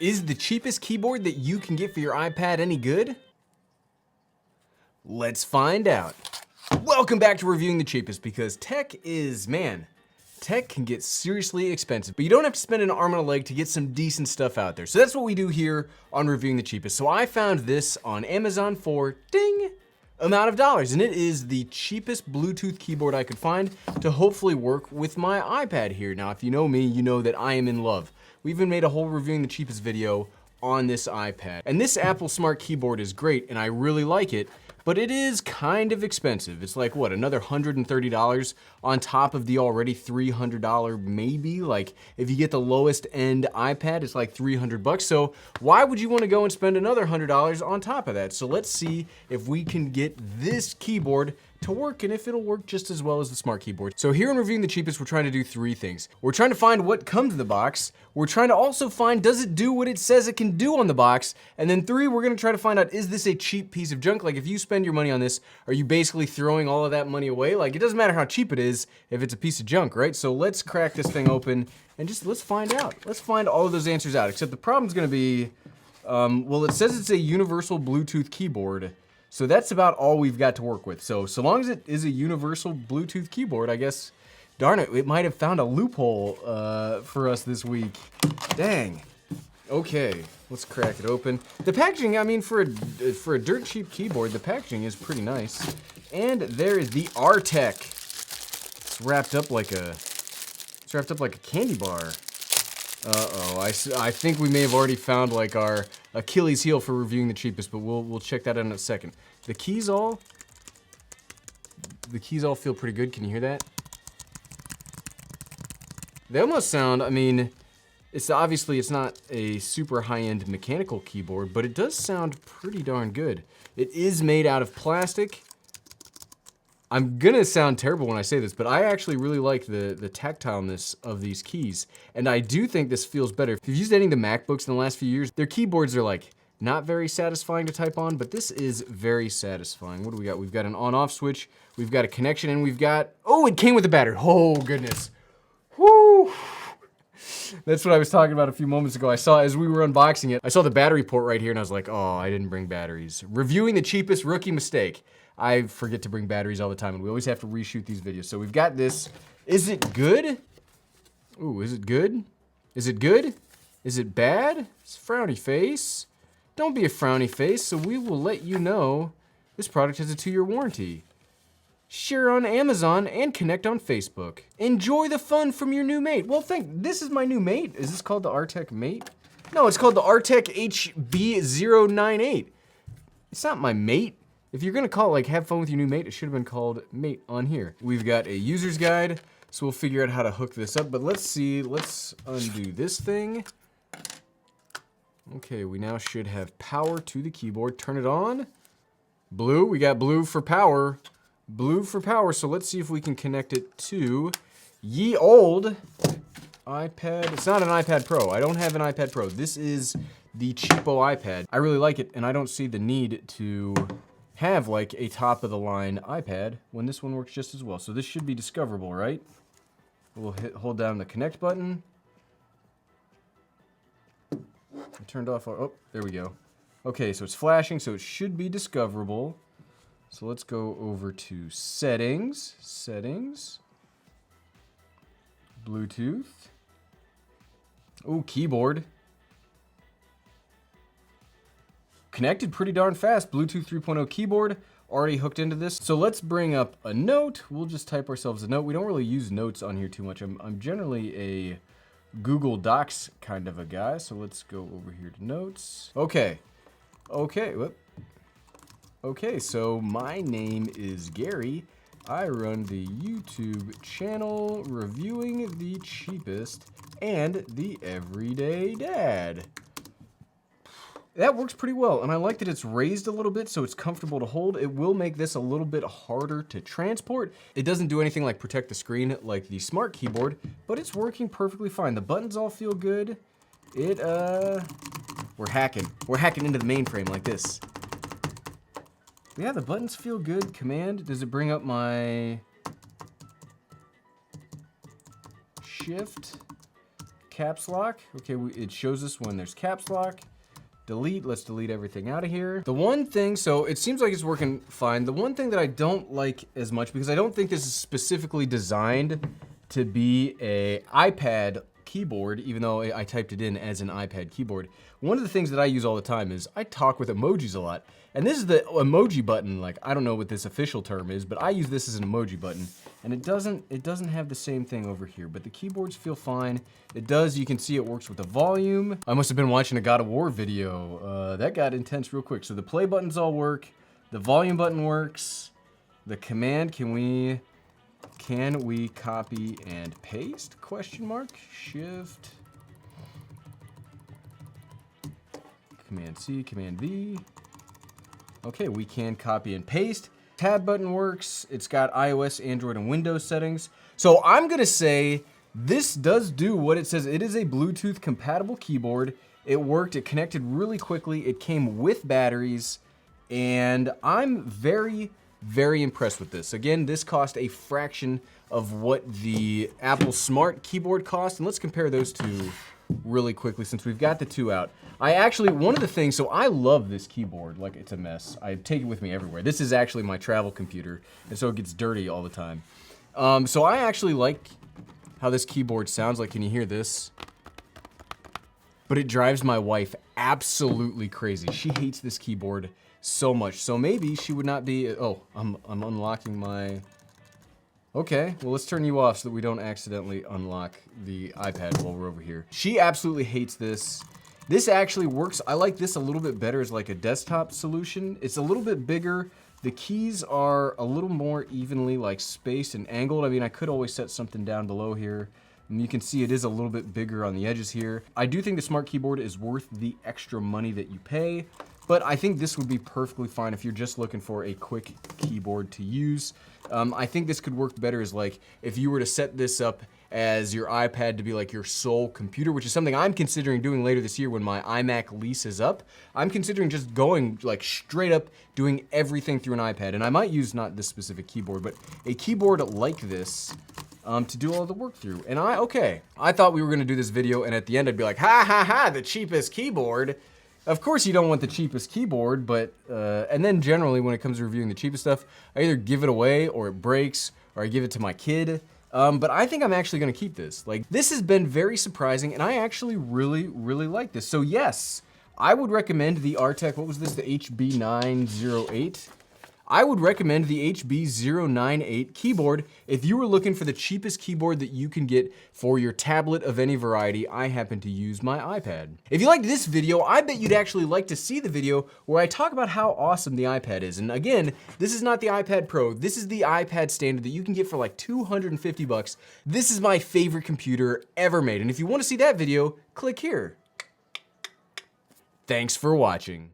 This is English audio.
Is the cheapest keyboard that you can get for your iPad any good? Let's find out. Welcome back to Reviewing the Cheapest, because tech can get seriously expensive, but you don't have to spend an arm and a leg to get some decent stuff out there. So that's what we do here on Reviewing the Cheapest. So I found this on Amazon for, ding, amount of dollars, and it is the cheapest Bluetooth keyboard I could find to hopefully work with my iPad here. Now, if you know me, you know that I am in love. We even made a whole Reviewing the Cheapest video on this iPad. And this Apple Smart Keyboard is great, and I really like it, but it is kind of expensive. It's like, what, another $130 on top of the already $300 maybe? Like, if you get the lowest end iPad, it's like $300. So why would you want to go and spend another $100 on top of that? So let's see if we can get this keyboard to work and if it'll work just as well as the Smart Keyboard. So here in Reviewing the Cheapest, we're trying to do three things. We're trying to find what comes in the box. We're trying to also find, does it do what it says it can do on the box? And then three, we're gonna try to find out, is this a cheap piece of junk? Like, if you spend your money on this, are you basically throwing all of that money away? Like, it doesn't matter how cheap it is if it's a piece of junk, right? So let's crack this thing open and just let's find out. Let's find all of those answers out, except the problem's gonna be, well, it says it's a universal Bluetooth keyboard. So that's about all we've got to work with. So long as it is a universal Bluetooth keyboard, I guess, darn it, it might have found a loophole for us this week. Dang. Okay, let's crack it open. The packaging, I mean, for a dirt cheap keyboard, the packaging is pretty nice. And there is the R-Tech. It's wrapped up like a candy bar. Uh-oh, I think we may have already found like our Achilles heel for Reviewing the Cheapest, but we'll check that out in a second. The keys all feel pretty good. Can you hear that? They almost sound, I mean, it's not a super high-end mechanical keyboard, but it does sound pretty darn good. It is made out of plastic. I'm gonna sound terrible when I say this, but I actually really like the tactileness of these keys. And I do think this feels better. If you've used any of the MacBooks in the last few years, their keyboards are like not very satisfying to type on, but this is very satisfying. What do we got? We've got an on-off switch, we've got a connection, and we've got, oh, it came with a battery. Oh, goodness. Whoo! That's what I was talking about a few moments ago. I saw, as we were unboxing it, I saw the battery port right here, and I was like, oh, I didn't bring batteries. Reviewing the Cheapest, rookie mistake. I forget to bring batteries all the time, and we always have to reshoot these videos. So we've got this. Is it good? Ooh, is it good? Is it good? Is it bad? It's a frowny face. Don't be a frowny face, so we will let you know this product has a 2-year warranty. Share on Amazon and connect on Facebook. Enjoy the fun from your new mate. Well, this is my new mate. Is this called the R-Tech Mate? No, it's called the R-Tech HB098. It's not my mate. If you're gonna call it like have fun with your new mate, it should have been called mate on here. We've got a user's guide, so we'll figure out how to hook this up, but let's see, let's undo this thing. Okay, we now should have power to the keyboard. Turn it on. Blue, we got blue for power. Blue for power, so let's see if we can connect it to ye old iPad. It's not an iPad Pro. I don't have an iPad Pro. This is the cheapo iPad. I really like it, and I don't see the need to have like a top-of-the-line iPad when this one works just as well. So this should be discoverable, right? We'll hold down the connect button. I turned off our, oh, there we go. Okay, so it's flashing, so it should be discoverable. So let's go over to settings, Bluetooth. Oh, keyboard. Connected pretty darn fast. Bluetooth 3.0 keyboard, already hooked into this. So let's bring up a note. We'll just type ourselves a note. We don't really use notes on here too much. I'm generally a Google Docs kind of a guy. So let's go over here to notes. Okay, whoop. Okay, so my name is Gary. I run the YouTube channel Reviewing the Cheapest and the Everyday Dad. That works pretty well, and I like that it's raised a little bit so it's comfortable to hold. It will make this a little bit harder to transport. It doesn't do anything like protect the screen like the Smart Keyboard, but it's working perfectly fine. The buttons all feel good. We're hacking. We're hacking into the mainframe like this. Yeah, the buttons feel good. Command, does it bring up my shift? caps lock. Okay, it shows us when there's caps lock. Delete, let's delete everything out of here. The one thing, so it seems like it's working fine. The one thing that I don't like as much, because I don't think this is specifically designed to be a iPad keyboard, even though I typed it in as an iPad keyboard. One of the things that I use all the time is I talk with emojis a lot. And this is the emoji button. Like, I don't know what this official term is, but I use this as an emoji button. And it doesn't have the same thing over here, but the keyboards feel fine. It does, you can see it works with the volume. I must have been watching a God of War video. That got intense real quick. So the play buttons all work. The volume button works. The command, can we copy and paste? Question mark, Shift. Command C, Command V. Okay, we can copy and paste. Tab button works. It's got iOS, Android, and Windows settings. So I'm gonna say this does do what it says. It is a Bluetooth compatible keyboard. It worked, it connected really quickly. It came with batteries, and I'm very, very impressed with this. Again, this cost a fraction of what the Apple Smart keyboard cost, and let's compare those two really quickly since we've got the two out. One of the things, so I love this keyboard, like it's a mess. I take it with me everywhere. This is actually my travel computer, and so it gets dirty all the time. So I actually like how this keyboard sounds like. Can you hear this? But it drives my wife absolutely crazy. She hates this keyboard so much. So maybe she would not be, oh, I'm unlocking my, okay, well, let's turn you off so that we don't accidentally unlock the iPad while we're over here. She absolutely hates this. This actually works. I like this a little bit better as like a desktop solution. It's a little bit bigger. The keys are a little more evenly like spaced and angled. I mean, I could always set something down below here. And you can see it is a little bit bigger on the edges here. I do think the Smart Keyboard is worth the extra money that you pay, but I think this would be perfectly fine if you're just looking for a quick keyboard to use. I think this could work better as like, if you were to set this up as your iPad to be like your sole computer, which is something I'm considering doing later this year when my iMac lease is up. I'm considering just going like straight up doing everything through an iPad. And I might use not this specific keyboard, but a keyboard like this to do all the work through. And I thought we were gonna do this video and at the end I'd be like, ha ha ha, the cheapest keyboard. Of course you don't want the cheapest keyboard, but, and then generally when it comes to reviewing the cheapest stuff, I either give it away or it breaks or I give it to my kid. But I think I'm actually gonna keep this. Like, this has been very surprising and I actually really, really like this. So yes, I would recommend the Artec, what was this, the HB908? I would recommend the HB098 keyboard if you were looking for the cheapest keyboard that you can get for your tablet of any variety. I happen to use my iPad. If you liked this video, I bet you'd actually like to see the video where I talk about how awesome the iPad is. And again, this is not the iPad Pro, this is the iPad standard that you can get for like 250 bucks. This is my favorite computer ever made. And if you want to see that video, click here. Thanks for watching.